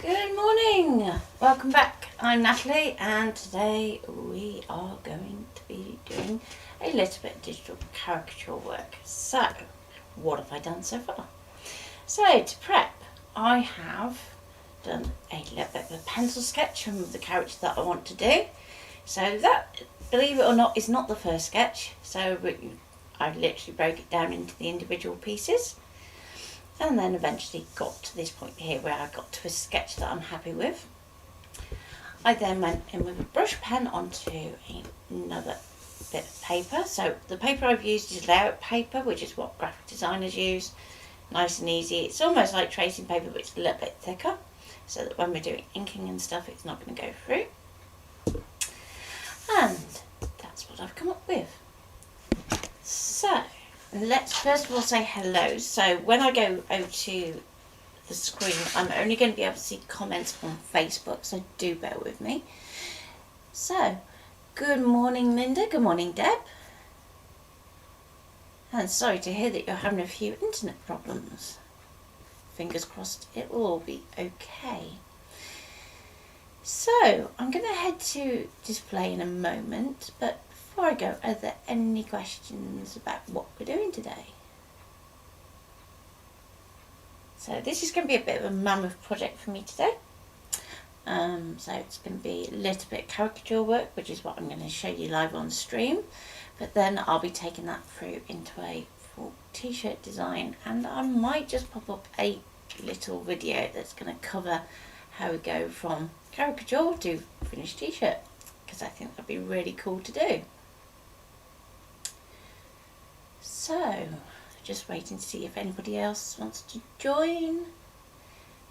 Good morning, welcome back. I'm Natalie and today we are going to be doing a little bit of digital caricature work. So, what have I done so far? So, to prep, I have done a little bit of a pencil sketch of the character that I want to do. So that, believe it or not, is not the first sketch. So I literally broke it down into the individual pieces. And then eventually got to this point here where I got to a sketch that I'm happy with. I then went in with a brush pen onto another bit of paper. So the paper I've used is layout paper, which is what graphic designers use. Nice and easy. It's almost like tracing paper, but it's a little bit thicker, so that when we're doing inking and stuff, it's not going to go through. And that's what I've come up with. So let's first of all say hello. So when I go over to the screen, I'm only going to be able to see comments on Facebook, so do bear with me. So, good morning Linda, good morning Deb. And sorry to hear that you're having a few internet problems. Fingers crossed it will all be okay. So, I'm going to head to display in a moment, but before I go, are there any questions about what we're doing today? So this is going to be a bit of a mammoth project for me today. So it's going to be a little bit of caricature work, which is what I'm going to show you live on stream. But then I'll be taking that through into a full t-shirt design, and I might just pop up a little video that's going to cover how we go from caricature to finished t-shirt, because I think that'd be really cool to do. So, just waiting to see if anybody else wants to join.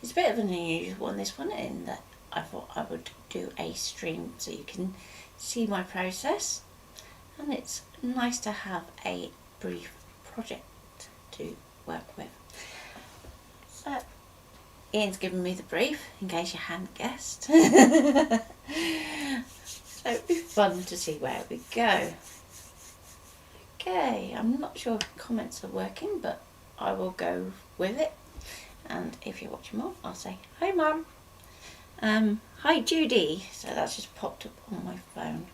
It's a bit of an unusual one, this one, in that I thought I would do a stream so you can see my process, and it's nice to have a brief project to work with. So, Ian's given me the brief, in case you hadn't guessed. So it'd be fun to see where we go. Okay, I'm not sure if comments are working, but I will go with it. And if you're watching more, I'll say, hi Mum. Hi Judy. So that's just popped up on my phone.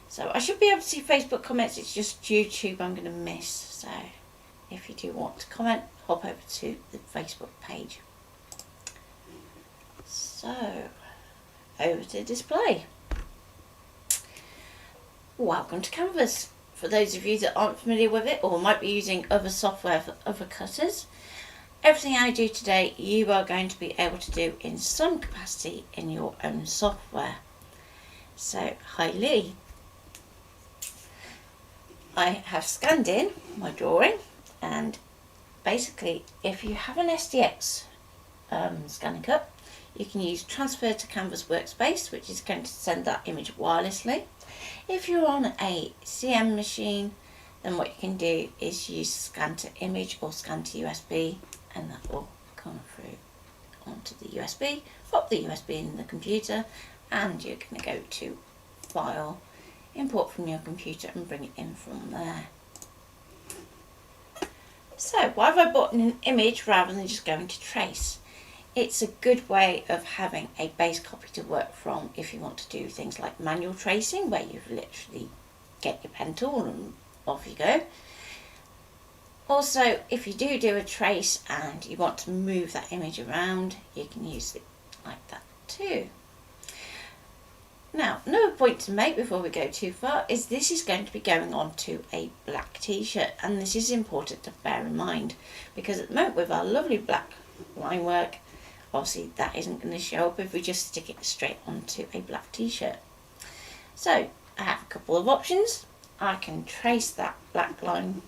So I should be able to see Facebook comments, it's just YouTube I'm going to miss. So if you do want to comment, hop over to the Facebook page. So, over to display. Welcome to Canvas. For those of you that aren't familiar with it or might be using other software for other cutters, everything I do today you are going to be able to do in some capacity in your own software. So, hi Lee. I have scanned in my drawing, and basically if you have an SDX scanning cut, you can use Transfer to Canvas Workspace, which is going to send that image wirelessly. If you're on a CM machine, then what you can do is use Scan to Image or Scan to USB, and that will come through onto the USB, pop the USB in the computer, and you're going to go to File, Import from your computer, and bring it in from there. So why have I bought an image rather than just going to trace? It's a good way of having a base copy to work from if you want to do things like manual tracing, where you literally get your pen tool and off you go. Also, if you do a trace and you want to move that image around, you can use it like that too. Now, another point to make before we go too far is this is going to be going on to a black t-shirt, and this is important to bear in mind, because at the moment with our lovely black line work, obviously that isn't going to show up if we just stick it straight onto a black t-shirt. So I have a couple of options. I can trace that black line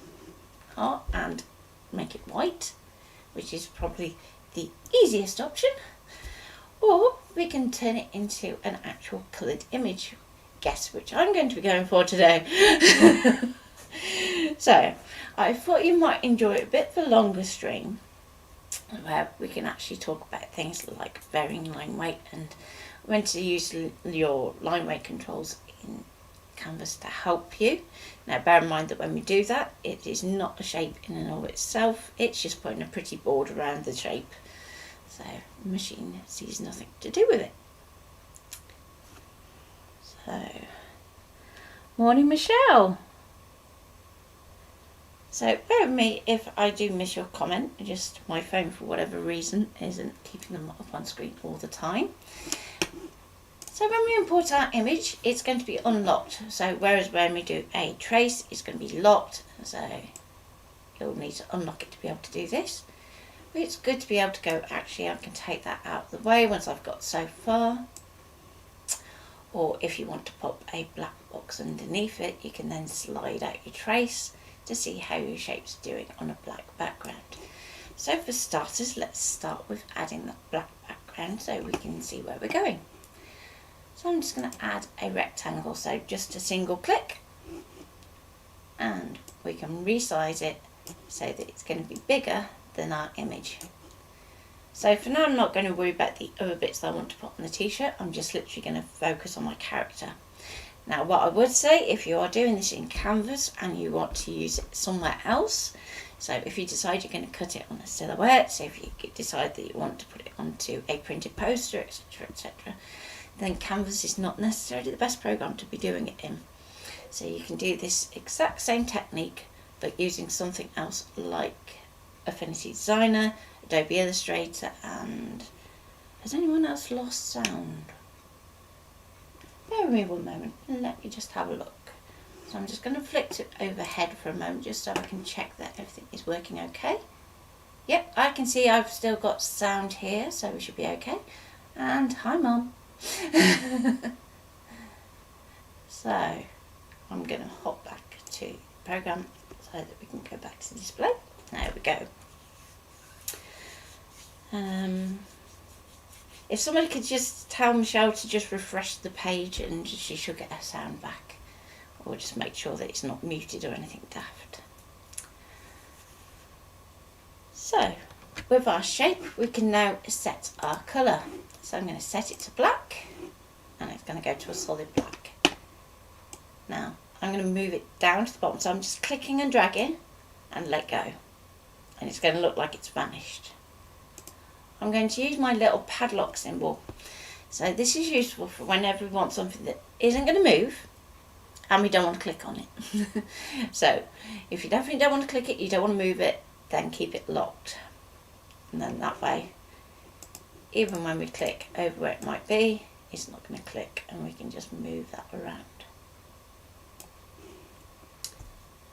art and make it white, which is probably the easiest option, or we can turn it into an actual coloured image. Guess which I'm going to be going for today. So I thought you might enjoy it a bit for longer stream, where we can actually talk about things like varying line weight and when to use your line weight controls in Canvas to help you. Now bear in mind that when we do that, it is not a shape in and of itself, it's just putting a pretty board around the shape so the machine sees nothing to do with it. So, morning Michelle. So bear with me if I do miss your comment, just my phone for whatever reason isn't keeping them up on screen all the time. So when we import our image, it's going to be unlocked. So whereas when we do a trace, it's going to be locked. So you'll need to unlock it to be able to do this. But it's good to be able to go, actually I can take that out of the way once I've got so far. Or if you want to pop a black box underneath it, you can then slide out your trace to see how your shape's doing on a black background. So for starters, let's start with adding that black background so we can see where we're going. So I'm just going to add a rectangle, so just a single click, and we can resize it so that it's going to be bigger than our image. So for now I'm not going to worry about the other bits that I want to put on the t-shirt, I'm just literally going to focus on my character. Now what I would say, if you are doing this in Canvas and you want to use it somewhere else, so if you decide you're going to cut it on a silhouette, so if you decide that you want to put it onto a printed poster, etc, etc, then Canvas is not necessarily the best program to be doing it in. So you can do this exact same technique but using something else like Affinity Designer, Adobe Illustrator, and has anyone else lost sound? Bear with me one moment and let me just have a look. So I'm just going to flick it overhead for a moment just so I can check that everything is working okay. Yep, I can see I've still got sound here, so we should be okay. And hi Mum. So I'm going to hop back to the program so that we can go back to the display. There we go. If somebody could just tell Michelle to just refresh the page and she should get her sound back, or just make sure that it's not muted or anything daft. So with our shape we can now set our colour. So I'm going to set it to black and it's going to go to a solid black. Now I'm going to move it down to the bottom, so I'm just clicking and dragging and let go, and it's going to look like it's vanished. I'm going to use my little padlock symbol. So this is useful for whenever we want something that isn't going to move and we don't want to click on it. So if you definitely don't want to click it, you don't want to move it, then keep it locked. And then that way, even when we click over where it might be, it's not going to click and we can just move that around.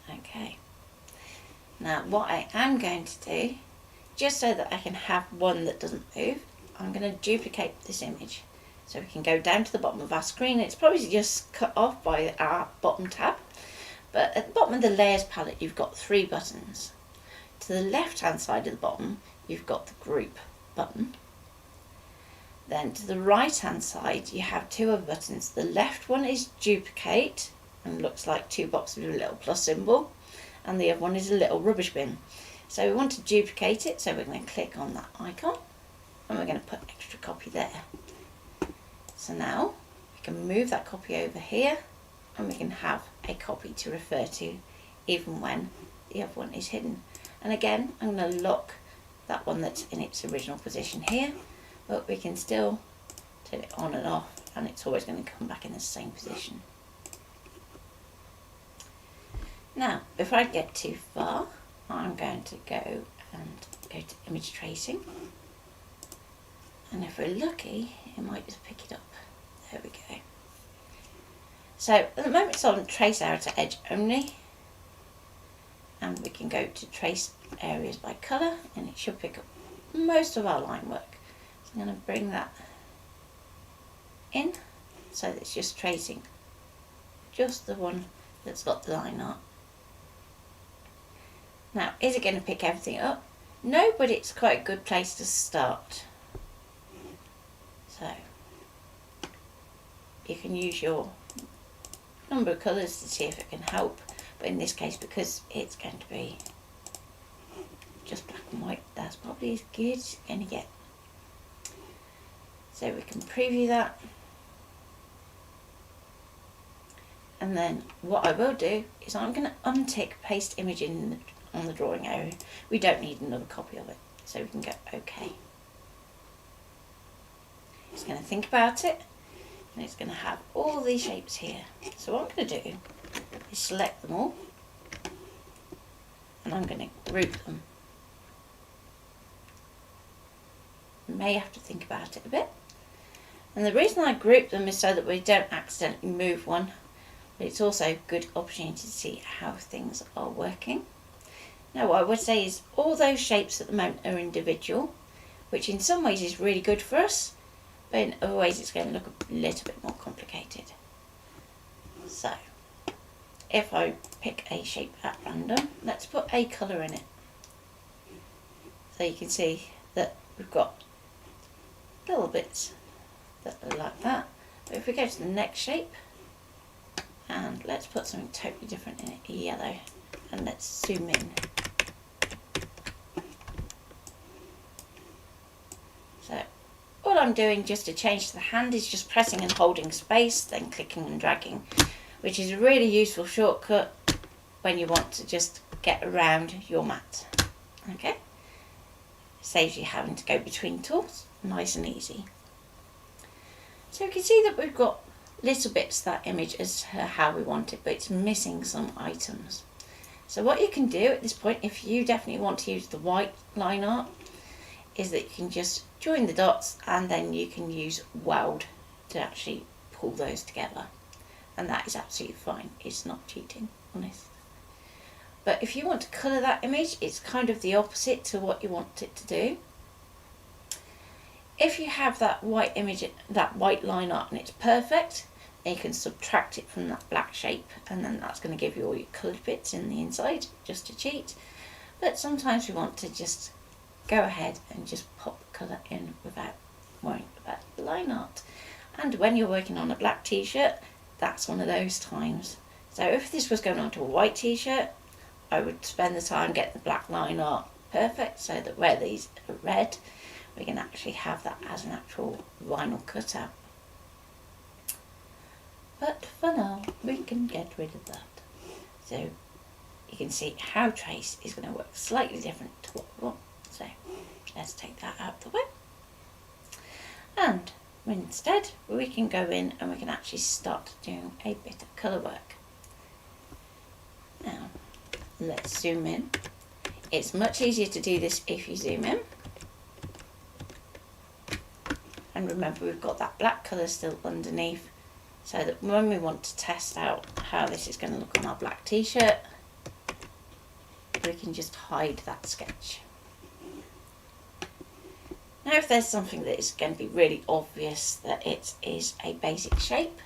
Okay. Now what I am going to do, just so that I can have one that doesn't move, I'm going to duplicate this image. So we can go down to the bottom of our screen. It's probably just cut off by our bottom tab. But at the bottom of the layers palette, you've got 3 buttons. To the left hand side of the bottom, you've got the group button. Then to the right hand side, you have 2 other buttons. The left one is duplicate and looks like 2 boxes with a little plus symbol. And the other one is a little rubbish bin. So we want to duplicate it, so we're going to click on that icon and we're going to put extra copy there. So now we can move that copy over here and we can have a copy to refer to even when the other one is hidden. And again, I'm going to lock that one that's in its original position here, but we can still turn it on and off and it's always going to come back in the same position. Now, before I get too far, I'm going to go to image tracing, and if we're lucky it might just pick it up. There we go. So at the moment it's on trace outer edge only, and we can go to trace areas by colour and it should pick up most of our line work. So I'm going to bring that in so that it's just tracing just the one that's got the line art. Now, is it going to pick everything up? No, but it's quite a good place to start. So, you can use your number of colours to see if it can help, but in this case, because it's going to be just black and white, that's probably as good as you're going to get. So we can preview that. And then what I will do is I'm going to untick paste image in on the drawing area. We don't need another copy of it, so we can go OK. It's going to think about it, and it's going to have all these shapes here. So what I'm going to do is select them all, and I'm going to group them. You may have to think about it a bit. And the reason I group them is so that we don't accidentally move one, but it's also a good opportunity to see how things are working. Now what I would say is all those shapes at the moment are individual, which in some ways is really good for us, but in other ways it's going to look a little bit more complicated. So if I pick a shape at random, let's put a colour in it. So you can see that we've got little bits that are like that. But if we go to the next shape, and let's put something totally different in it, yellow, and let's zoom in. So all I'm doing just to change the hand is just pressing and holding space, then clicking and dragging, which is a really useful shortcut when you want to just get around your mat. Okay, saves you having to go between tools, nice and easy. So you can see that we've got little bits of that image as to how we want it, but it's missing some items. So what you can do at this point, if you definitely want to use the white line art, is that you can just join the dots and then you can use weld to actually pull those together, and that is absolutely fine. It's not cheating, honest. But if you want to colour that image, it's kind of the opposite to what you want it to do. If you have that white image, that white line art, and it's perfect, then you can subtract it from that black shape, and then that's going to give you all your coloured bits in the inside, just to cheat. But sometimes we want to just go ahead and just pop the colour in without worrying about the line art. And when you're working on a black t-shirt, that's one of those times. So if this was going onto a white t-shirt, I would spend the time getting the black line art perfect, so that where these are red, we can actually have that as an actual vinyl cutout. But for now, we can get rid of that. So you can see how trace is going to work slightly different to what we want. So let's take that out of the way. And instead, we can go in and we can actually start doing a bit of colour work. Now, let's zoom in. It's much easier to do this if you zoom in. And remember, we've got that black colour still underneath, so that when we want to test out how this is going to look on our black t-shirt, we can just hide that sketch. Now if there's something that is going to be really obvious that it is a basic shape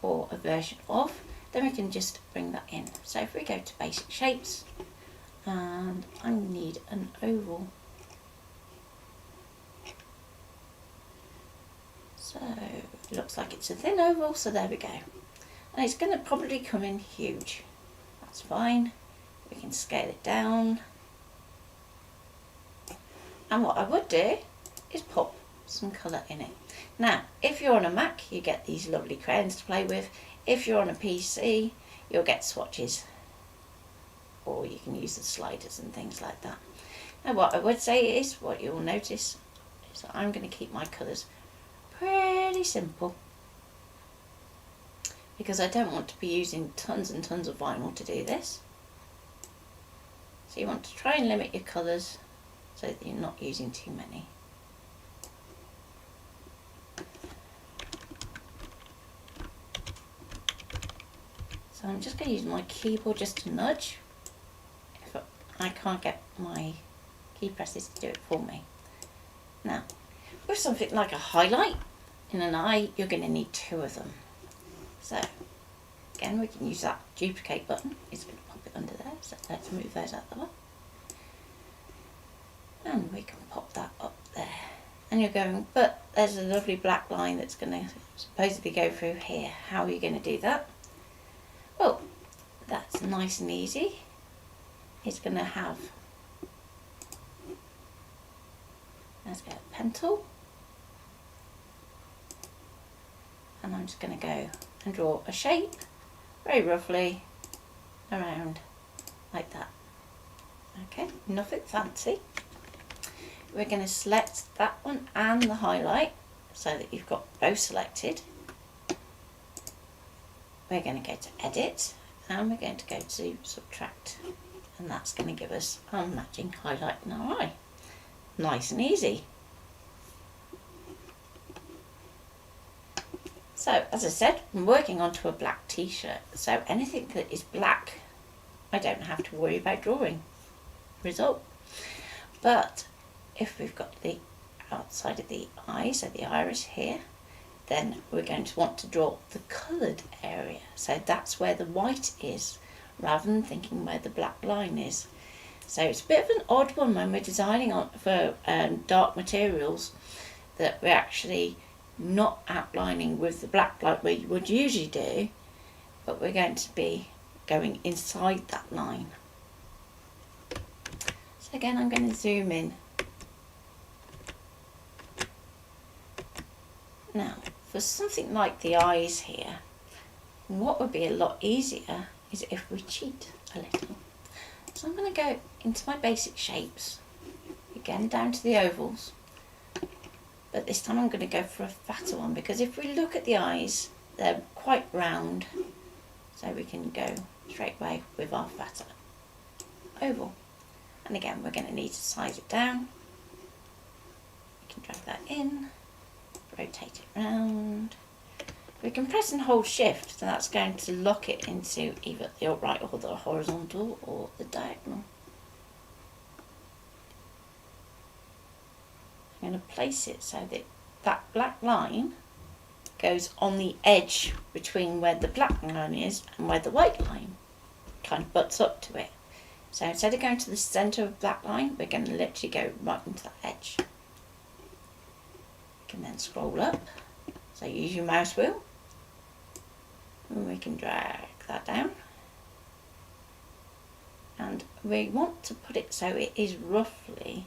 or a version of, then we can just bring that in. So if we go to basic shapes, and I need an oval. So it looks like it's a thin oval, so there we go. And it's going to probably come in huge. That's fine. We can scale it down. And what I would do is pop some colour in it. Now, if you're on a Mac, you get these lovely crayons to play with. If you're on a PC, you'll get swatches. Or you can use the sliders and things like that. Now what I would say is, what you'll notice is that I'm going to keep my colours pretty simple, because I don't want to be using tons and tons of vinyl to do this. So you want to try and limit your colours so that you're not using too many. So I'm just going to use my keyboard just to nudge if I can't get my key presses to do it for me. Now, with something like a highlight in an eye, you're going to need two of them. So again, we can use that duplicate button. It's going to pop it under there, so let's move those out the way. And we can pop that up there. And you're going, but there's a lovely black line that's going to supposedly go through here. How are you going to do that? Well, that's nice and easy. It's going to have, let's get a pen tool. And I'm just going to go and draw a shape very roughly around like that. Okay, nothing fancy. We're going to select that one and the highlight, so that you've got both selected. We're going to go to Edit and we're going to go to Subtract, and that's going to give us our matching highlight in our eye. Nice and easy. So as I said, I'm working onto a black t-shirt, so anything that is black I don't have to worry about drawing. Result. But if we've got the outside of the eye, so the iris here, then we're going to want to draw the coloured area. So that's where the white is, rather than thinking where the black line is. So it's a bit of an odd one when we're designing on for dark materials, that we're actually not outlining with the black like we would usually do, but we're going to be going inside that line. So again, I'm going to zoom in. Now, for something like the eyes here, what would be a lot easier is if we cheat a little. So I'm going to go into my basic shapes, again down to the ovals, but this time I'm going to go for a fatter one, because if we look at the eyes, they're quite round, so we can go straight away with our fatter oval. And again, we're going to need to size it down. We can drag that in, rotate it round. We can press and hold shift, so that's going to lock it into either the upright or the horizontal or the diagonal. I'm going to place it so that that black line goes on the edge between where the black line is and where the white line kind of butts up to it. So instead of going to the centre of the black line, we're going to literally go right into that edge. You can then scroll up, so use your mouse wheel, and we can drag that down. And we want to put it so it is roughly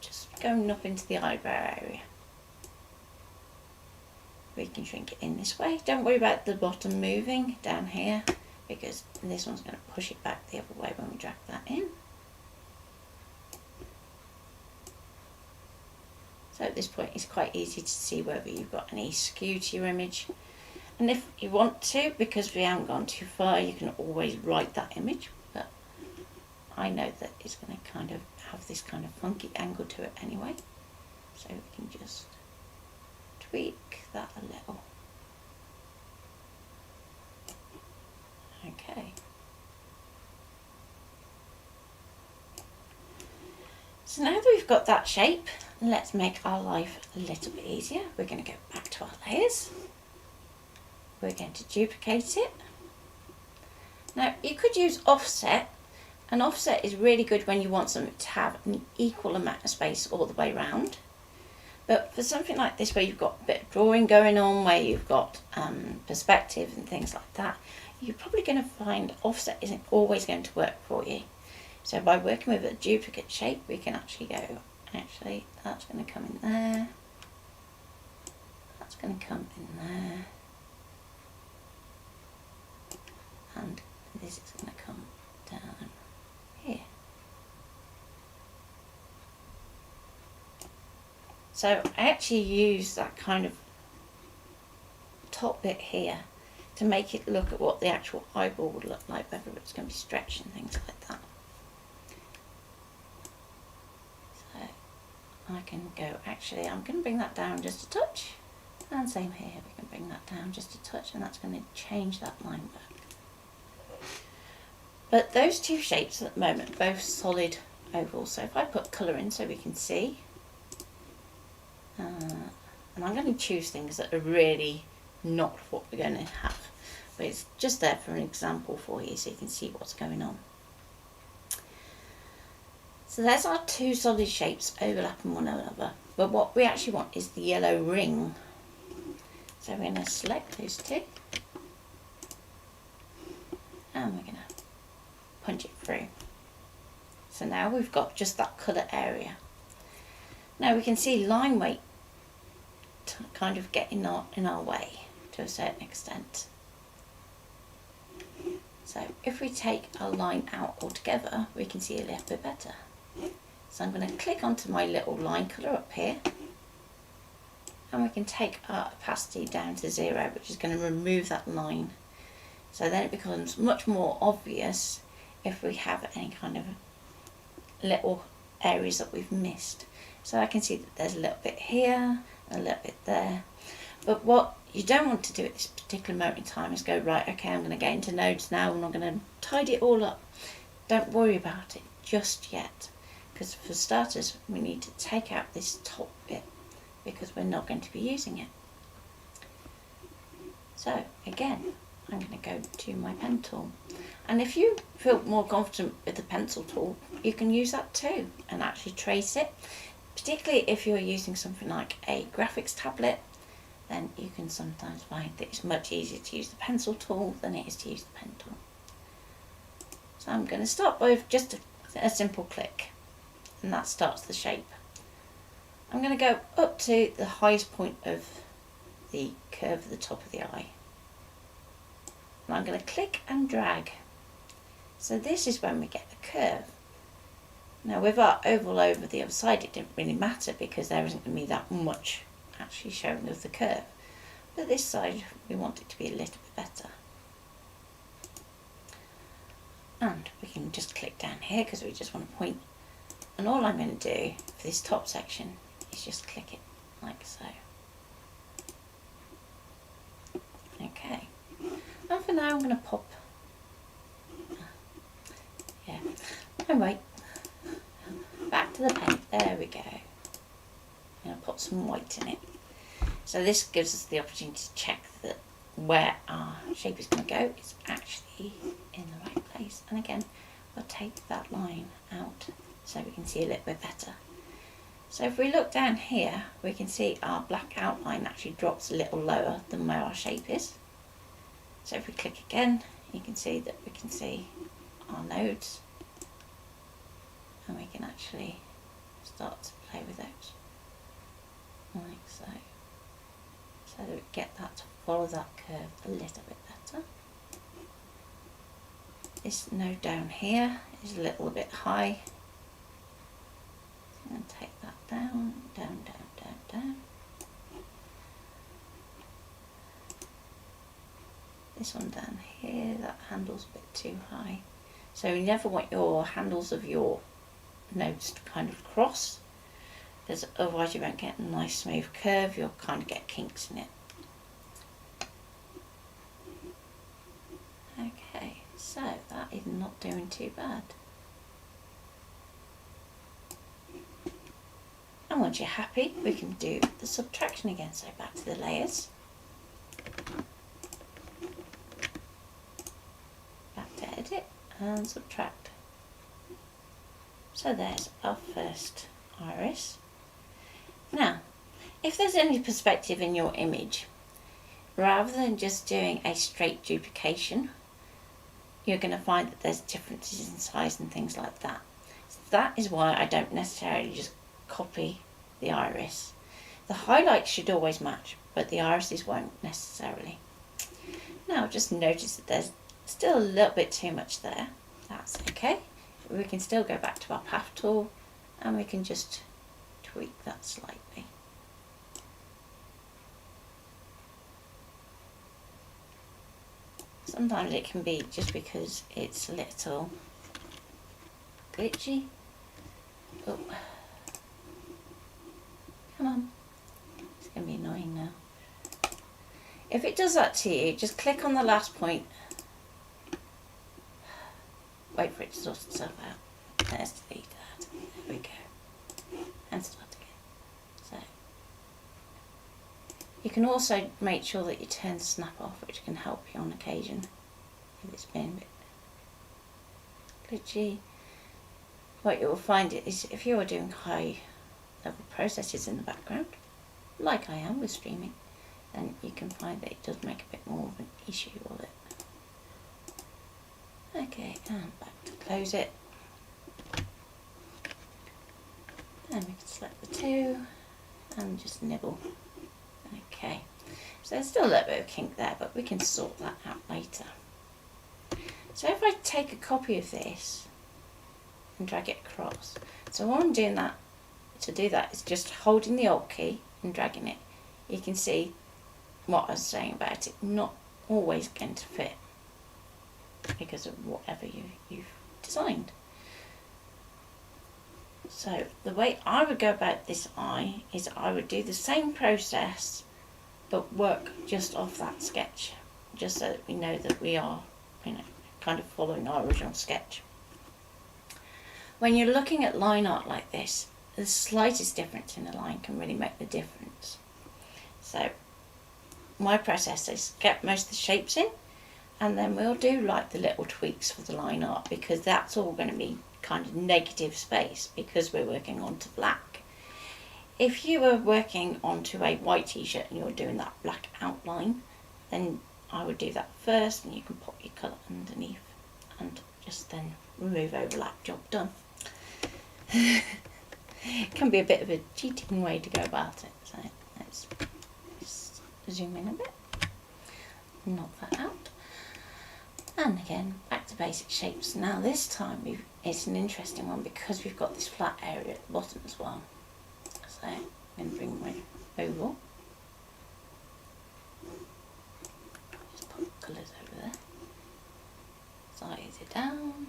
just going up into the eyebrow area. We can shrink it in this way. Don't worry about the bottom moving down here, because this one's going to push it back the other way when we drag that in. So at this point it's quite easy to see whether you've got any skew to your image. And if you want to, because we haven't gone too far, you can always write that image, but I know that it's going to kind of have this kind of funky angle to it anyway. So we can just tweak that a little. Okay. So now that we've got that shape, let's make our life a little bit easier. We're going to go back to our layers. We're going to duplicate it. Now you could use offset, and offset is really good when you want something to have an equal amount of space all the way around. But for something like this where you've got a bit of drawing going on, where you've got perspective and things like that, you're probably going to find offset isn't always going to work for you. So by working with a duplicate shape, we can actually go, actually that's going to come in there, that's going to come in there, and this is going to come down here. So I actually use that kind of top bit here to make it look at what the actual eyeball would look like, whether it's going to be stretched and things like that. So I can go, actually I'm going to bring that down just a touch, and same here, we can bring that down just a touch, and that's going to change that line back. But those two shapes at the moment are both solid ovals, so if I put colour in so we can see, and I'm going to choose things that are really not what we're going to have, but it's just there for an example for you so you can see what's going on. So there's our two solid shapes overlapping one another, but what we actually want is the yellow ring. So we're going to select those two, and we're going to punch it through. So now we've got just that colour area. Now we can see line weight to kind of get in our way to a certain extent. So if we take our line out altogether, we can see a little bit better. So I'm going to click onto my little line colour up here, and we can take our opacity down to 0, which is going to remove that line. So then it becomes much more obvious if we have any kind of little areas that we've missed. So I can see that there's a little bit here, a little bit there. But what you don't want to do at this particular moment in time is go, right, okay, I'm going to get into nodes now and I'm going to tidy it all up. Don't worry about it just yet, because for starters we need to take out this top bit because we're not going to be using it. So again, I'm going to go to my pen tool, and if you feel more confident with the pencil tool, you can use that too and actually trace it. Particularly if you're using something like a graphics tablet, then you can sometimes find that it's much easier to use the pencil tool than it is to use the pen tool. So I'm going to start with just a simple click, and that starts the shape. I'm going to go up to the highest point of the curve at the top of the eye. And I'm going to click and drag. So this is when we get the curve. Now with our oval over the other side, it didn't really matter because there isn't going to be that much actually showing of the curve. But this side, we want it to be a little bit better. And we can just click down here because we just want to point. And all I'm going to do for this top section is just click it like so. Okay. And for now I'm going to pop, back to the paint, there we go. I'm going to put some white in it. So this gives us the opportunity to check that where our shape is going to go is actually in the right place. And again, we'll take that line out so we can see a little bit better. So if we look down here, we can see our black outline actually drops a little lower than where our shape is. So if we click again, you can see that we can see our nodes, and we can actually start to play with those, like so. So that we get that to follow that curve a little bit better. This node down here is a little bit high. So I'm going to take that down, down, down, down, down. This one down here, that handle's a bit too high. So you never want your handles of your nodes to kind of cross, because otherwise you won't get a nice smooth curve, you'll kind of get kinks in it. Okay, so that is not doing too bad. And once you're happy, we can do the subtraction again. So back to the layers. Back to edit and subtract. So there's our first iris. Now, if there's any perspective in your image, rather than just doing a straight duplication, you're going to find that there's differences in size and things like that. So that is why I don't necessarily just copy the iris. The highlights should always match, but the irises won't necessarily. Now just notice that there's still a little bit too much there. That's okay. We can still go back to our path tool and we can just tweak that slightly. Sometimes it can be just because it's a little glitchy. Oh. Come on. It's going to be annoying now. If it does that to you, just click on the last point. Wait for it to sort itself out. Let's delete that. There we go. And start again. So you can also make sure that you turn snap off, which can help you on occasion if it's been a bit glitchy. What you will find is if you are doing high level processes in the background, like I am with streaming, then you can find that it does make a bit more of an issue of it. Okay, and back to close it. Then we can select the two and just nibble. Okay, so there's still a little bit of kink there, but we can sort that out later. So if I take a copy of this and drag it across, so what I'm doing to do that is just holding the Alt key and dragging it. you can see what I was saying about it not always going to fit because of whatever you've designed. So the way I would go about this eye is I would do the same process but work just off that sketch, just so that we know that we are, kind of following our original sketch. When you're looking at line art like this, the slightest difference in a line can really make the difference. So my process is get most of the shapes in, and then we'll do like the little tweaks for the line art, because that's all going to be kind of negative space because we're working onto black. If you were working onto a white t-shirt and you're doing that black outline, then I would do that first, and you can pop your colour underneath and just then remove overlap, job done. It can be a bit of a cheating way to go about it, so let's just zoom in a bit, knock that out, and again back to basic shapes. Now this time it's an interesting one because we've got this flat area at the bottom as well. So I'm going to bring my oval, just put the colours over there, size it down,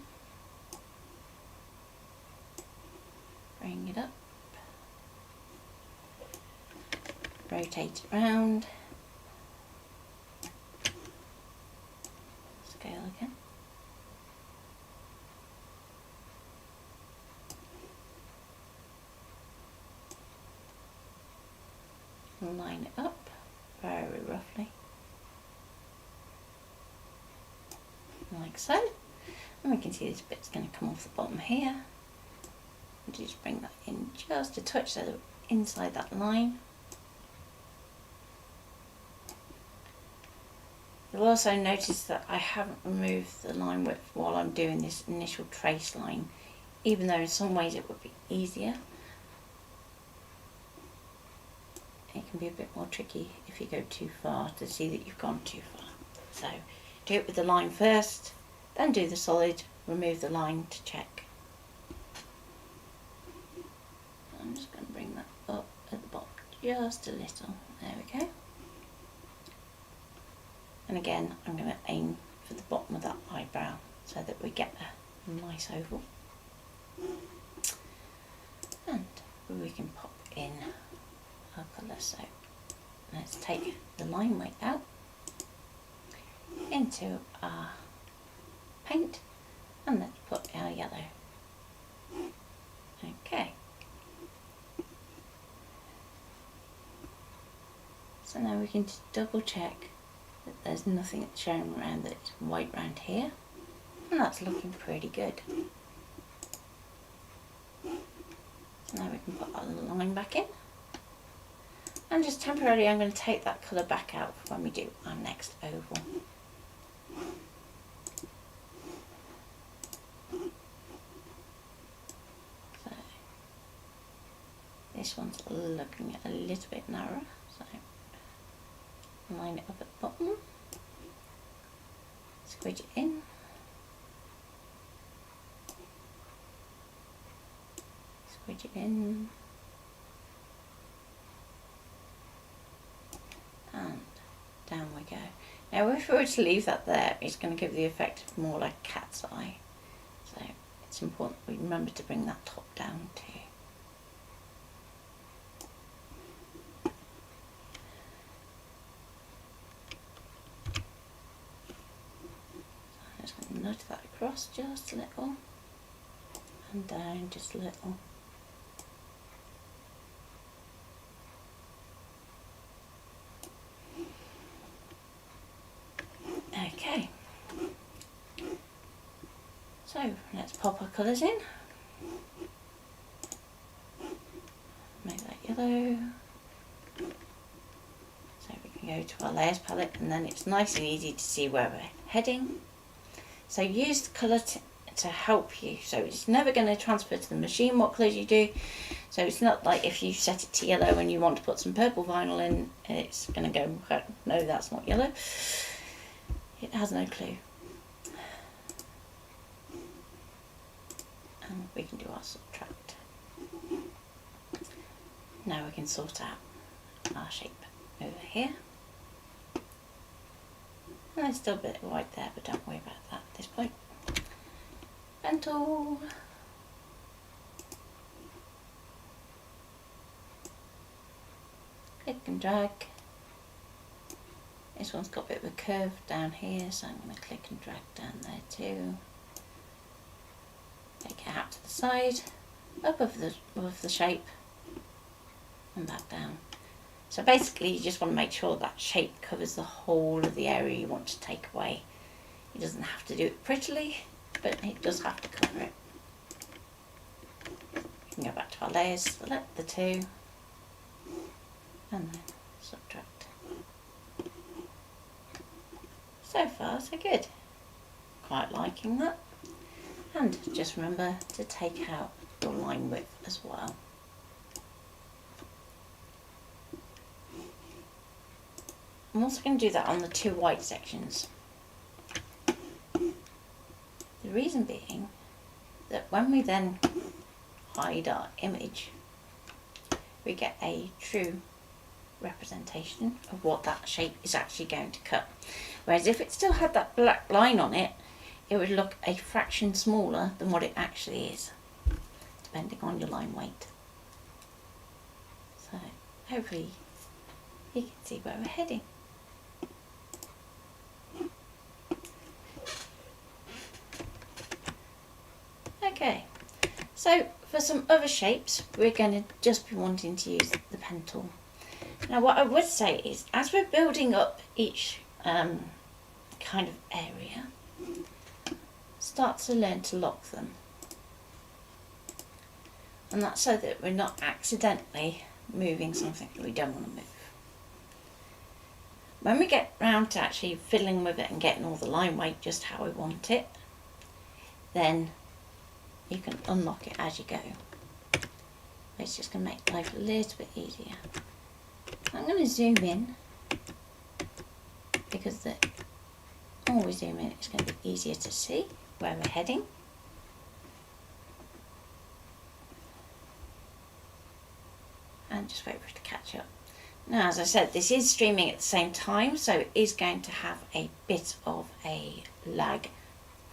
bring it up, rotate it round, scale again, line it up very roughly, like so, and we can see this bit's going to come off the bottom here. And just bring that in just a touch so that we're inside that line. You'll also notice that I haven't removed the line width while I'm doing this initial trace line, even though in some ways it would be easier. It can be a bit more tricky if you go too far to see that you've gone too far. So do it with the line first, then do the solid, remove the line to check. I'm just going to bring that up at the bottom just a little. There we go. And again, I'm going to aim for the bottom of that eyebrow so that we get a nice oval. And we can pop in our colour. So let's take the line weight out into our paint and let's put our yellow. Okay. So now we can just double check that there's nothing that's showing around, that it's white around here, and that's looking pretty good. So now we can put our little line back in, and just temporarily I'm going to take that colour back out for when we do our next oval. So this one's looking a little bit narrower, so line it up at the bottom, squidge it in, squidge it in, and down we go. Now if we were to leave that there, it's going to give the effect of more like a cat's eye, so it's important we remember to bring that top down too. Nudge that across just a little and down just a little. Okay, so let's pop our colours in. Make that yellow. So we can go to our layers palette, and then it's nice and easy to see where we're heading. So use the colour to help you. So it's never going to transfer to the machine what colours you do. So it's not like if you set it to yellow and you want to put some purple vinyl in, it's going to go, no, that's not yellow. It has no clue. And we can do our subtract. Now we can sort out our shape. over here. And there's still a bit of white there, but don't worry about that at this point. Pen tool. Click and drag. This one's got a bit of a curve down here, so I'm going to click and drag down there too. Take it out to the side, up above the shape, and back down. So basically you just want to make sure that shape covers the whole of the area you want to take away. It doesn't have to do it prettily, but it does have to cover it. We can go back to our layers, select the two, and then subtract. So far so good. Quite liking that. And just remember to take out your line width as well. I'm also going to do that on the two white sections. The reason being that when we then hide our image, we get a true representation of what that shape is actually going to cut. Whereas if it still had that black line on it, it would look a fraction smaller than what it actually is, depending on your line weight. So hopefully you can see where we're heading. Okay, so for some other shapes, we're going to just be wanting to use the pen tool. Now what I would say is, as we're building up each kind of area, start to learn to lock them. And that's so that we're not accidentally moving something that we don't want to move. When we get round to actually fiddling with it and getting all the line weight just how we want it, then you can unlock it as you go. It's just going to make life a little bit easier. I'm going to zoom in, because the more we zoom in, it's going to be easier to see where we're heading. And just wait for it to catch up. Now, as I said, this is streaming at the same time, so it is going to have a bit of a lag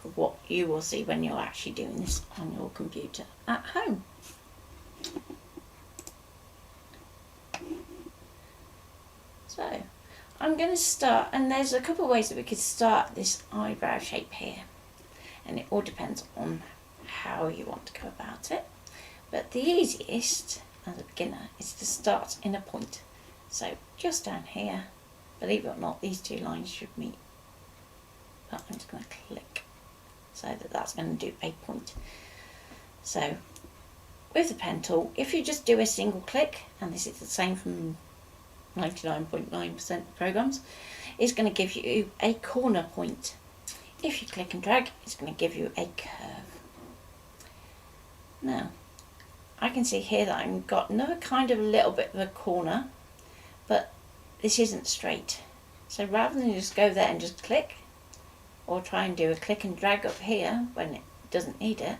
for what you will see when you're actually doing this on your computer at home. So I'm going to start, and there's a couple of ways that we could start this eyebrow shape here, and it all depends on how you want to go about it. But the easiest as a beginner is to start in a point. So just down here, believe it or not, these two lines should meet, but I'm just going to click so that that's going to do a point. So with the pen tool, if you just do a single click, and this is the same from 99.9% programs, it's going to give you a corner point. If you click and drag, it's going to give you a curve. Now, I can see here that I've got another kind of a little bit of a corner, but this isn't straight. So rather than just go there and just click, or try and do a click and drag up here when it doesn't need it,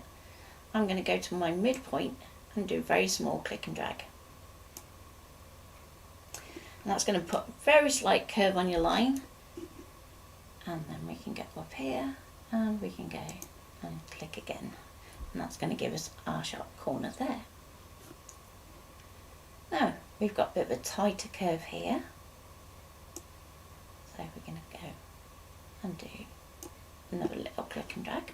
I'm going to go to my midpoint and do a very small click and drag. And that's going to put a very slight curve on your line, and then we can go up here and we can go and click again, and that's going to give us our sharp corner there. Now we've got a bit of a tighter curve here, so we're going to go and do another little click and drag.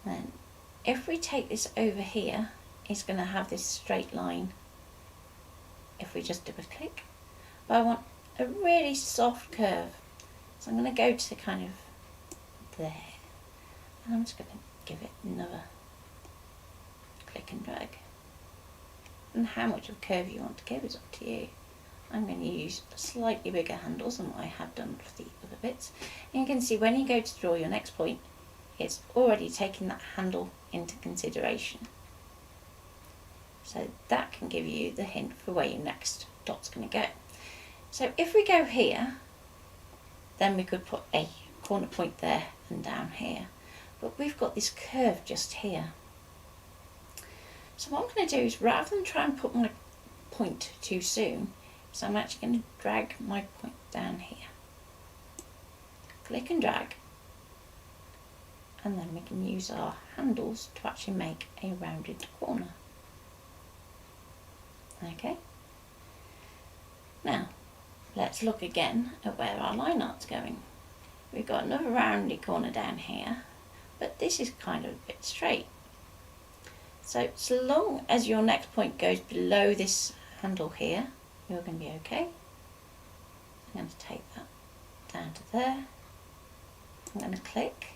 Then if we take this over here, it's going to have this straight line if we just do a click, but I want a really soft curve, so I'm going to go to kind of there, and I'm just going to give it another click and drag. And how much of a curve you want to give is up to you. I'm going to use slightly bigger handles than what I have done for the other bits, and you can see when you go to draw your next point, it's already taking that handle into consideration. So that can give you the hint for where your next dot's going to go. So if we go here, then we could put a corner point there and down here. But we've got this curve just here. So what I'm going to do is, rather than try and put my point too soon, so I'm actually going to drag my point down here. Click and drag, and then we can use our handles to actually make a rounded corner. Okay, now let's look again at where our line art's going. We've got another rounded corner down here, but this is kind of a bit straight. So long as your next point goes below this handle here, you're going to be okay. I'm going to take that down to there. I'm going to click,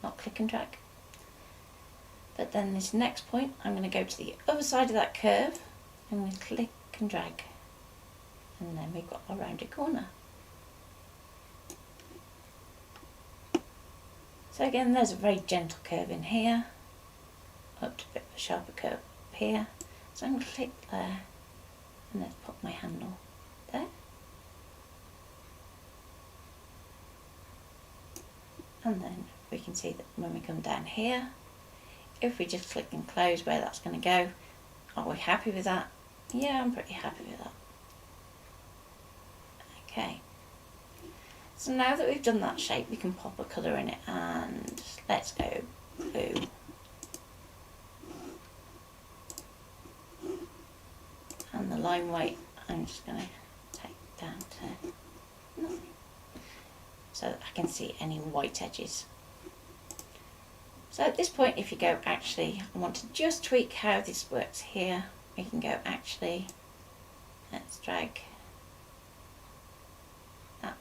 not click and drag. But then this next point, I'm going to go to the other side of that curve. I'm going to click and drag. And then we've got our rounded corner. So again, there's a very gentle curve in here, up to a bit of a sharper curve up here. So I'm going to click there, and let's put my handle there. And then we can see that when we come down here, if we just click and close where that's going to go, are we happy with that? Yeah, I'm pretty happy with that. Okay. So now that we've done that shape, we can pop a colour in it, and let's go blue. And the line weight, I'm just going to take down to nothing, so that I can see any white edges. So at this point, if you go, actually, I want to just tweak how this works here, we can go, actually, let's drag that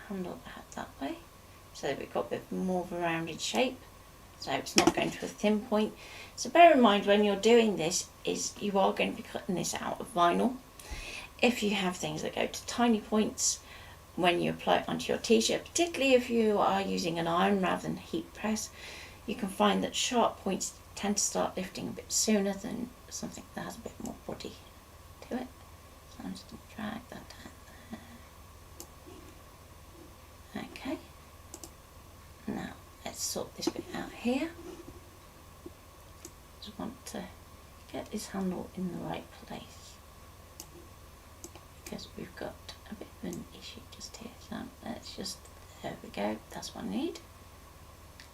handle out that way, so that we've got a bit more of a rounded shape, so it's not going to a thin point. So bear in mind when you're doing this, is you are going to be cutting this out of vinyl. If you have things that go to tiny points when you apply it onto your t-shirt, particularly if you are using an iron rather than heat press, you can find that sharp points tend to start lifting a bit sooner than something that has a bit more body to it. So I'm just going to drag that down there. Okay. Now let's sort this bit out here. Just want to get this handle in the right place, because we've got a bit of an issue just here. So let's just, there we go, that's what I need.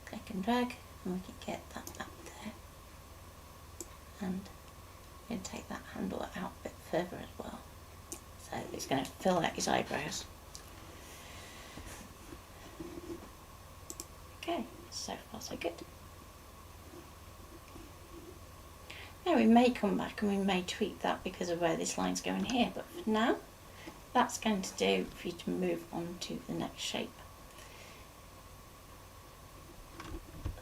Click and drag, and we can get that back there. And I'm going to take that handle out a bit further as well. So it's going to fill out his eyebrows. Okay, so far so good. Now we may come back and we may tweak that because of where this line's going here, but for now, that's going to do for you to move on to the next shape.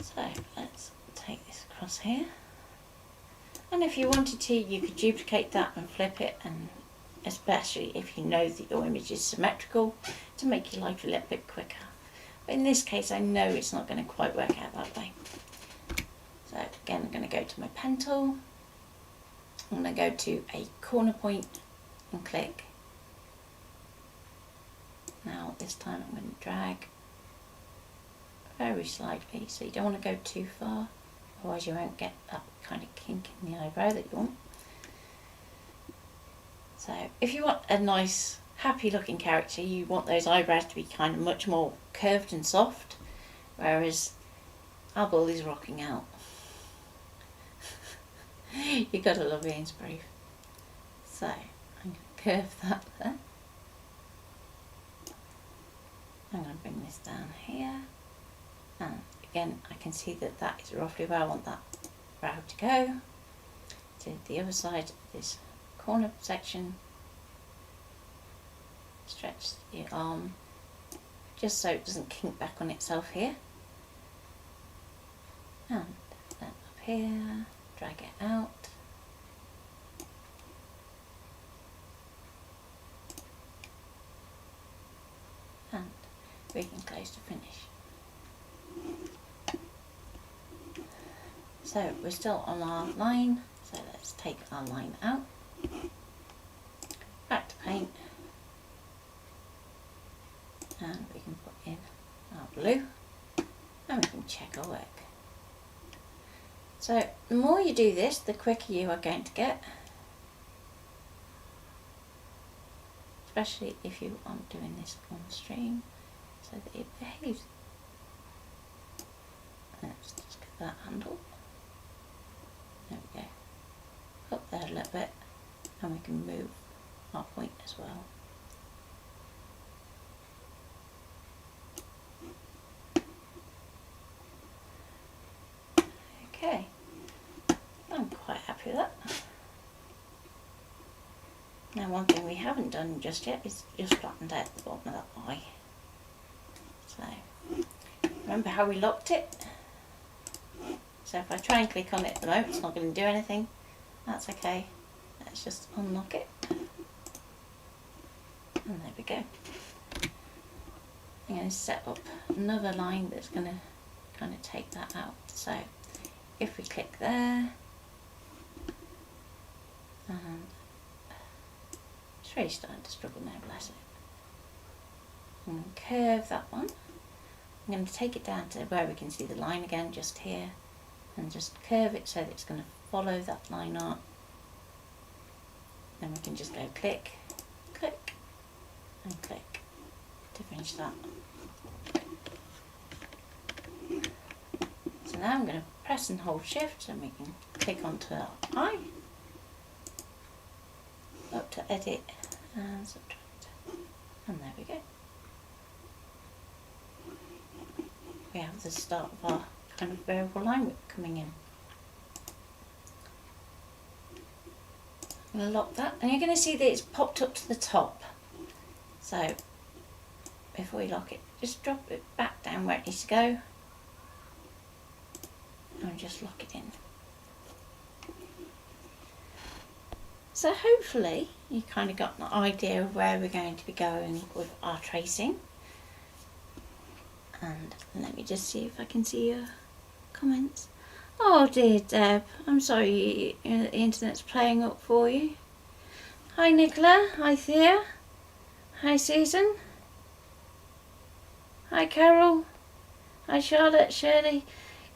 So let's take this across here, and if you wanted to, you could duplicate that and flip it, and especially if you know that your image is symmetrical, to make your life a little bit quicker. But in this case, I know it's not going to quite work out that way. So again, I'm going to go to my pen tool. I'm going to go to a corner point and click. Now this time I'm going to drag very slightly, so you don't want to go too far, otherwise you won't get that kind of kink in the eyebrow that you want. So if you want a nice happy looking character, you want those eyebrows to be kind of much more curved and soft, whereas our bull is rocking out. You gotta love the inspiration. So I'm going to curve that there. I'm going to bring this down here, and again I can see that that is roughly where I want that brow to go. To the other side of this corner section, stretch the arm just so it doesn't kink back on itself here, and then up here, drag it out. And we can close to finish. So we're still on our line, so let's take our line out, back to paint, and we can put in our blue, and we can check our work. So the more you do this, the quicker you are going to get. especially if you aren't doing this on stream, so that it behaves. Let's just get that handle. There we go. Up there a little bit, and we can move our point as well. Okay, I'm quite happy with that. Now one thing we haven't done just yet is just flattened out the bottom of that eye. So, remember how we locked it? So if I try and click on it at the moment, it's not going to do anything. That's okay. Let's just unlock it. And there we go. I'm going to set up another line that's going to kind of take that out. So if we click there, and it's really starting to struggle now, bless it. I'm going to curve that one. I'm going to take it down to where we can see the line again, just here, and just curve it so that it's going to follow that line art. Then we can just go click, click, and click to finish that. So now I'm going to press and hold shift and we can click onto our eye, up to edit and subtract, and there we go. We have the start of our kind of variable line width coming in. I'm going to lock that, and you're going to see that it's popped up to the top. So before we lock it, just drop it back down where it needs to go and just lock it in. So hopefully you kind of got an idea of where we're going to be going with our tracing. And let me just see if I can see your comments. Oh dear Deb, I'm sorry the internet's playing up for you. Hi Nicola, hi Thea, hi Susan, hi Carol, hi Charlotte, Shirley,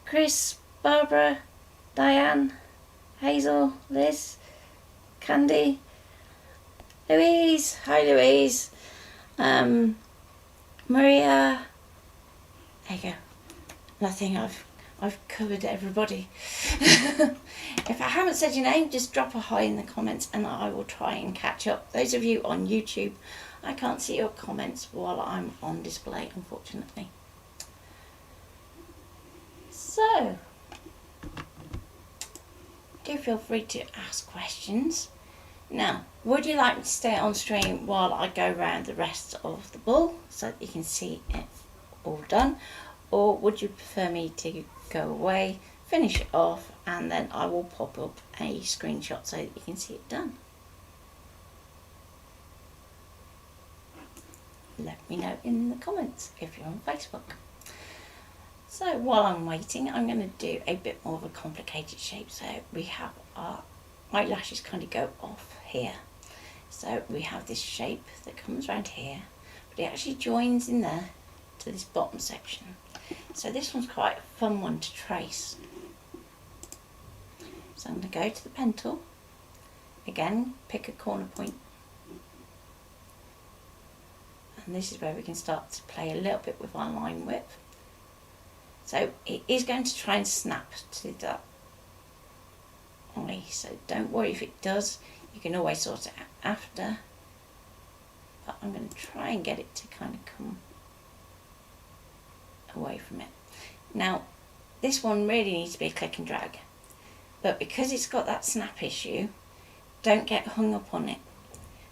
Chris, Barbara, Diane, Hazel, Liz, Candy, Louise, hi Louise, Maria. There you go. Nothing, I've covered everybody. If I haven't said your name, just drop a hi in the comments and I will try and catch up. Those of you on YouTube, I can't see your comments while I'm on display, unfortunately. So, do feel free to ask questions. Now, would you like me to stay on stream while I go around the rest of the bull so that you can see it all done? Or would you prefer me to go away, finish it off, and then I will pop up a screenshot so that you can see it done? Let me know in the comments if you're on Facebook. So while I'm waiting, I'm going to do a bit more of a complicated shape. So we have our eyelashes kind of go off here. So we have this shape that comes around here, but it actually joins in there to this bottom section. So this one's quite a fun one to trace. So I'm going to go to the pen tool, again pick a corner point, and this is where we can start to play a little bit with our line width. So it is going to try and snap to that eye, so don't worry if it does, you can always sort it out after, but I'm going to try and get it to kind of come away from it. Now this one really needs to be a click and drag, but because it's got that snap issue, don't get hung up on it,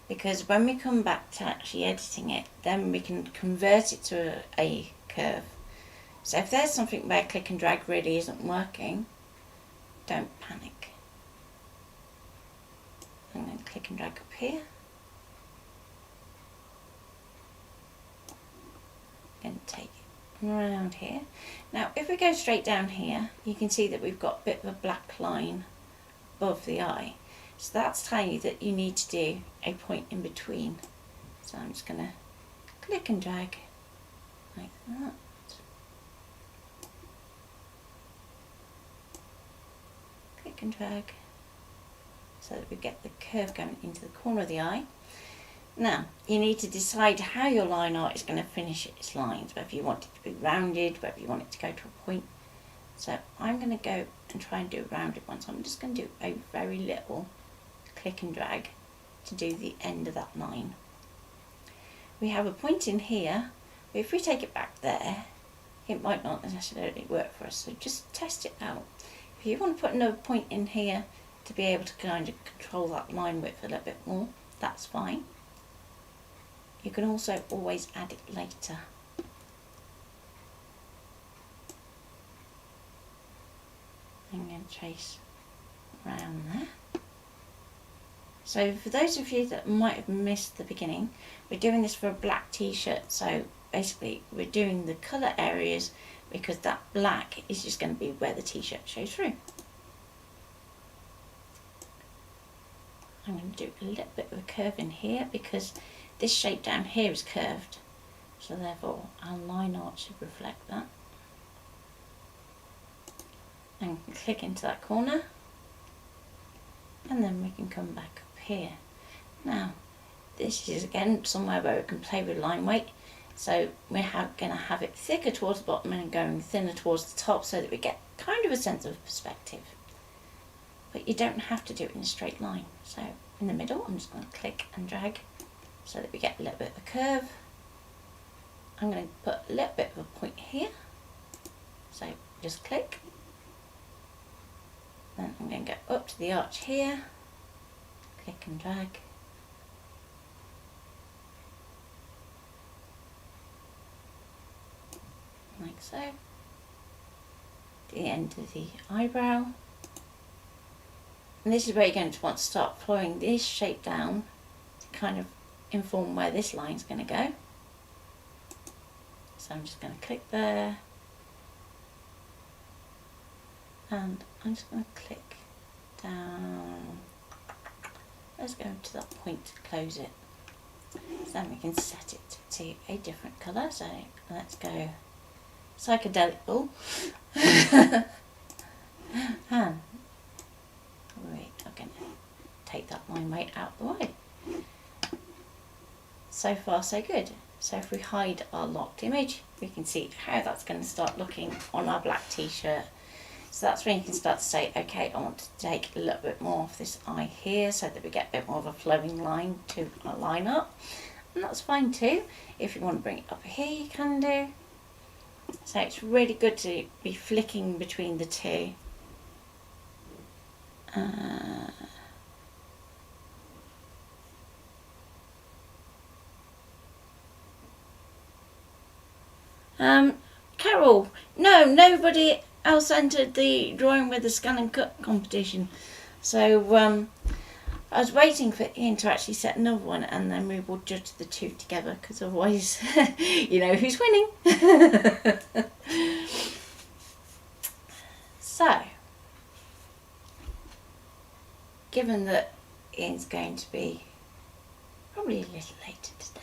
because when we come back to actually editing it, then we can convert it to a curve. So if there's something where click and drag really isn't working, don't panic. I'm going to click and drag up here. I'm going to take it around here. Now if we go straight down here, you can see that we've got a bit of a black line above the eye. So that's telling you that you need to do a point in between. So I'm just going to click and drag like that. Click and drag so that we get the curve going into the corner of the eye. Now, you need to decide how your line art is going to finish its lines, whether you want it to be rounded, whether you want it to go to a point. So I'm going to go and try and do a rounded one. So I'm just going to do a very little click and drag to do the end of that line. We have a point in here, but if we take it back there, it might not necessarily work for us. So just test it out. If you want to put another point in here to be able to kind of control that line width a little bit more, that's fine. You can also always add it later. I'm going to trace around there. So for those of you that might have missed the beginning, we're doing this for a black t-shirt. So basically we're doing the colour areas because that black is just going to be where the t-shirt shows through. I'm going to do a little bit of a curve in here because this shape down here is curved. So therefore our line art should reflect that. And click into that corner. And then we can come back up here. Now, this is again somewhere where we can play with line weight. So we're going to have it thicker towards the bottom and going thinner towards the top so that we get kind of a sense of perspective. But you don't have to do it in a straight line. So in the middle, I'm just going to click and drag so that we get a little bit of a curve. I'm going to put a little bit of a point here. So just click. Then I'm going to go up to the arch here, click and drag. Like so. The end of the eyebrow. And this is where you're going to want to start following this shape down to kind of inform where this line is going to go. So I'm just going to click there. And I'm just going to click down. Let's go to that point to close it. So then we can set it to a different colour. So let's go psychedelic ball. And we are going to take that line weight out the way. So far so good. So if we hide our locked image, we can see how that's going to start looking on our black t-shirt. So that's when you can start to say, okay, I want to take a little bit more of this eye here so that we get a bit more of a flowing line to our line up. And that's fine too. If you want to bring it up here, you can do. So it's really good to be flicking between the two. Carol, no, nobody else entered the drawing with the scan and cut competition. So I was waiting for Ian to actually set another one and then we will judge the two together because otherwise you know who's winning. So, given that Ian's going to be probably a little later today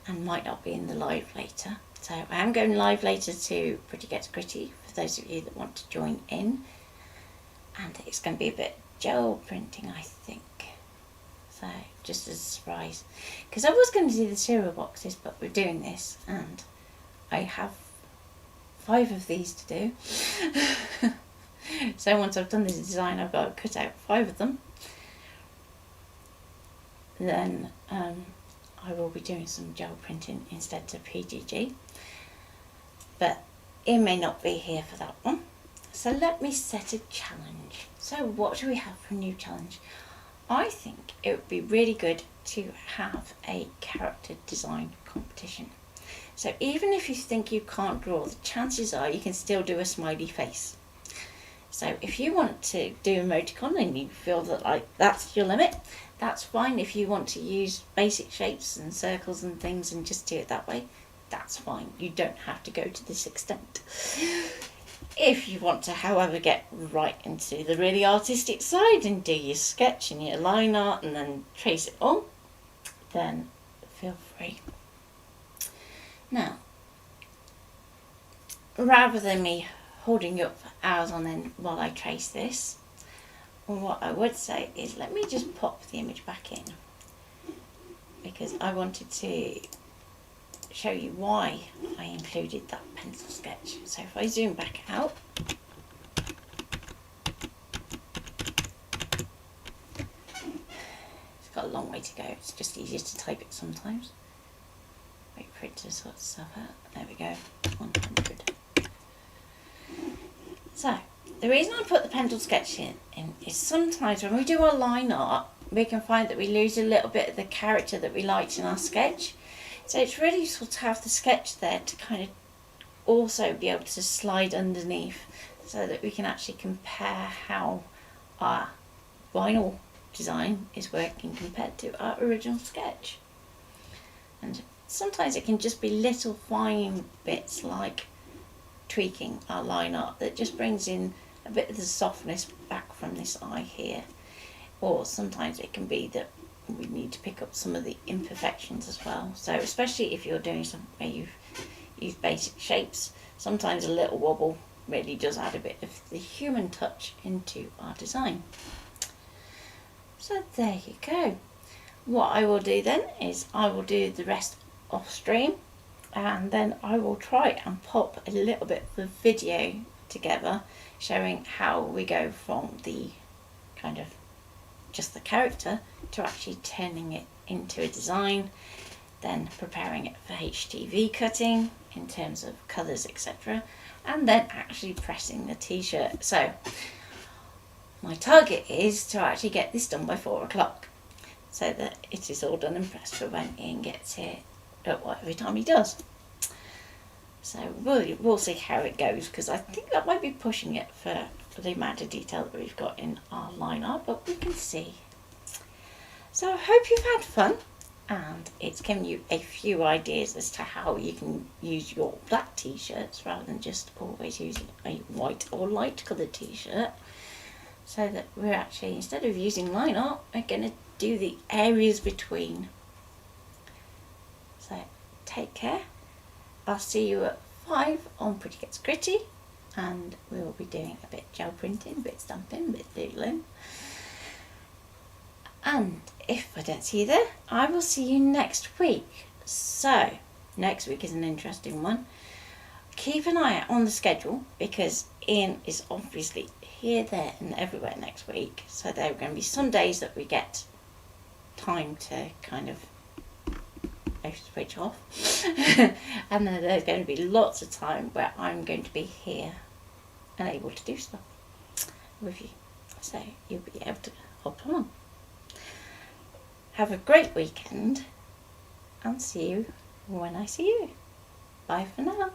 and might not be in the live later, so I am going live later to Pretty Gets Gritty for those of you that want to join in, and it's going to be a bit gel printing, I think, so just as a surprise, because I was going to do the cereal boxes, but we're doing this and I have 5 of these to do. So once I've done this design, I've got to cut out 5 of them. Then I will be doing some gel printing instead of PGG. But it may not be here for that one. So let me set a challenge. So what do we have for a new challenge? I think it would be really good to have a character design competition. So even if you think you can't draw, the chances are you can still do a smiley face. So if you want to do emoticon and you feel that like that's your limit, that's fine. If you want to use basic shapes and circles and things and just do it that way, that's fine. You don't have to go to this extent. If you want to, however, get right into the really artistic side and do your sketch and your line art and then trace it on, then feel free. Now, rather than me holding you up for hours on end while I trace this, what I would say is let me just pop the image back in. because I wanted to show you why I included that pencil sketch. So if I zoom back out, it's got a long way to go. It's just easier to type it sometimes. Wait for it to sort stuff out. There we go, 100. So the reason I put the pencil sketch in is sometimes when we do our line art, we can find that we lose a little bit of the character that we liked in our sketch. So it's really useful to have the sketch there to kind of also be able to slide underneath so that we can actually compare how our vinyl design is working compared to our original sketch. And sometimes it can just be little fine bits like tweaking our line art that just brings in a bit of the softness back from this eye here. Or sometimes it can be that we need to pick up some of the imperfections as well. So especially if you're doing something where you've used basic shapes, sometimes a little wobble really does add a bit of the human touch into our design. So there you go. What I will do then is I will do the rest off stream, and then I will try and pop a little bit of a video together showing how we go from the kind of just the character to actually turning it into a design, then preparing it for HTV cutting in terms of colours, etc., and then actually pressing the t-shirt. So my target is to actually get this done by 4 o'clock so that it is all done and pressed for when Ian gets here at whatever time he does. So we'll see how it goes, because I think that might be pushing it for the amount of detail that we've got in our line art, but we can see. So I hope you've had fun, and it's given you a few ideas as to how you can use your black t-shirts rather than just always using a white or light coloured t-shirt, so that we're actually, instead of using line art, we're going to do the areas between. So take care. I'll see you at 5 on Pretty Gets Gritty, and we'll be doing a bit gel printing, a bit stamping, a bit doodling. And if I don't see you there, I will see you next week. So next week is an interesting one. Keep an eye out on the schedule, because Ian is obviously here, there and everywhere next week. So there are going to be some days that we get time to kind of switch off and then there's going to be lots of time where I'm going to be here and able to do stuff with you, so you'll be able to hop on. Have a great weekend, and see you when I see you. Bye for now.